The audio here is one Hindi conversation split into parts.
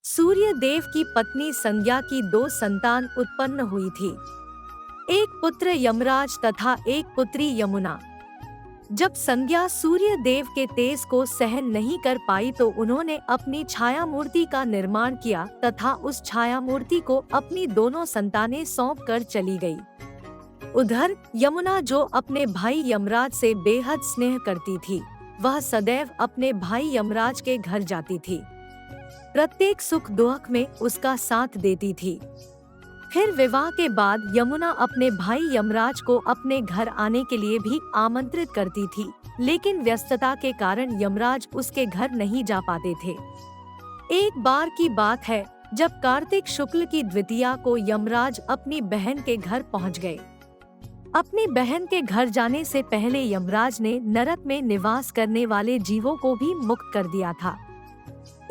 सूर्य देव की पत्नी संज्ञा की 2 संतान उत्पन्न हुई थी। एक पुत्र यमराज तथा एक पुत्री यमुना। जब संज्ञा सूर्य देव के तेज को सहन नहीं कर पाई तो उन्होंने अपनी छाया मूर्ति का निर्माण किया तथा उस छाया मूर्ति को अपनी दोनों संतानें सौंप कर चली गई। उधर यमुना, जो अपने भाई यमराज से बेहद स्नेह करती थी, वह सदैव अपने भाई यमराज के घर जाती थी। प्रत्येक सुख दुख में उसका साथ देती थी। फिर विवाह के बाद यमुना अपने भाई यमराज को अपने घर आने के लिए भी आमंत्रित करती थी, लेकिन व्यस्तता के कारण यमराज उसके घर नहीं जा पाते थे। एक बार की बात है, जब कार्तिक शुक्ल की द्वितीया को यमराज अपनी बहन के घर पहुंच गए। अपनी बहन के घर जाने से पहले यमराज ने नरक में निवास करने वाले जीवों को भी मुक्त कर दिया था।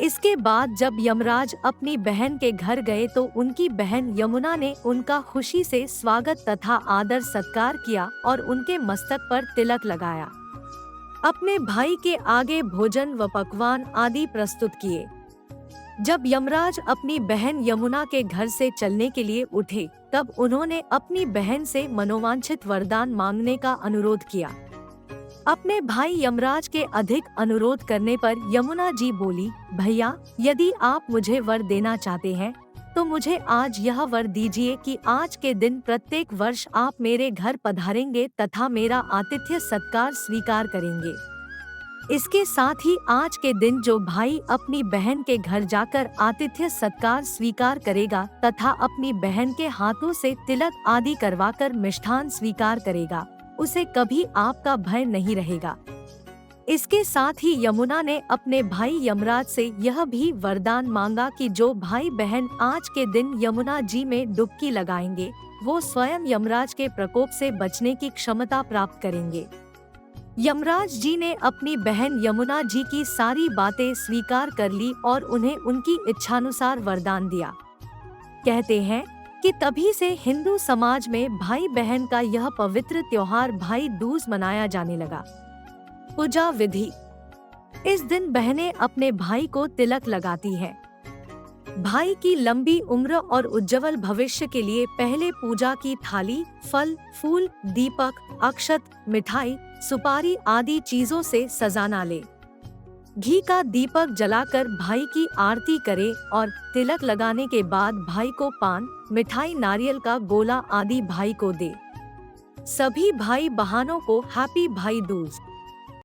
इसके बाद जब यमराज अपनी बहन के घर गए तो उनकी बहन यमुना ने उनका खुशी से स्वागत तथा आदर सत्कार किया और उनके मस्तक पर तिलक लगाया। अपने भाई के आगे भोजन व पकवान आदि प्रस्तुत किए। जब यमराज अपनी बहन यमुना के घर से चलने के लिए उठे, तब उन्होंने अपनी बहन से मनोवांछित वरदान मांगने का अनुरोध किया। अपने भाई यमराज के अधिक अनुरोध करने पर यमुना जी बोली, भैया, यदि आप मुझे वर देना चाहते हैं तो मुझे आज यह वर दीजिए कि आज के दिन प्रत्येक वर्ष आप मेरे घर पधारेंगे तथा मेरा आतिथ्य सत्कार स्वीकार करेंगे। इसके साथ ही आज के दिन जो भाई अपनी बहन के घर जाकर आतिथ्य सत्कार स्वीकार करेगा तथा अपनी बहन के हाथों से तिलक आदि करवाकर मिष्ठान स्वीकार करेगा, उसे कभी आपका भय नहीं रहेगा। इसके साथ ही यमुना ने अपने भाई यमराज से यह भी वरदान मांगा कि जो भाई बहन आज के दिन यमुना जी में डुबकी लगाएंगे, वो स्वयं यमराज के प्रकोप से बचने की क्षमता प्राप्त करेंगे। यमराज जी ने अपनी बहन यमुना जी की सारी बातें स्वीकार कर ली और उन्हें उनकी इच्छानुसार वरदान दिया। कहते हैं कि तभी से हिंदू समाज में भाई बहन का यह पवित्र त्योहार भाई दूज मनाया जाने लगा। पूजा विधि। इस दिन बहनें अपने भाई को तिलक लगाती हैं। भाई की लंबी उम्र और उज्जवल भविष्य के लिए पहले पूजा की थाली फल, फूल, दीपक, अक्षत, मिठाई, सुपारी आदि चीजों से सजाना ले। घी का दीपक जलाकर भाई की आरती करे और तिलक लगाने के बाद भाई को पान, मिठाई, नारियल का गोला आदि भाई को दे। सभी भाई बहनों को हैप्पी भाई दूज।